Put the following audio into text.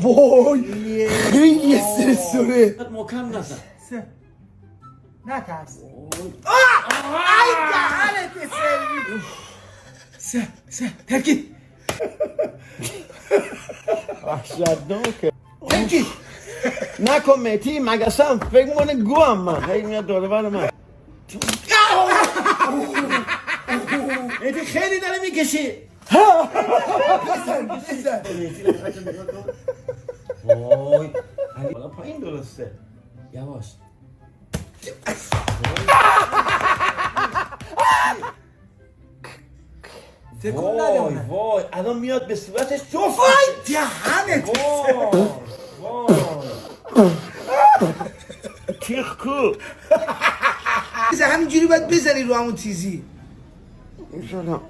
وای خیلی استرس داره. محکم نزن. نترس. ای دهنت سرویس. ترکی وحشتناکه. ترکی نکن مهدی مگسم فکر میکنه گوهم من هی میاد دوره بر من. مهدی خیلی داره میکشی. بزن. وای حالا پایین درسته. یواش. تکون نده وای اونه. وای الان میاد به صورتش جفت. وای دهنت وای وای تیخ کو. همینجوری باید بزنی رو همون تیزی. انشالله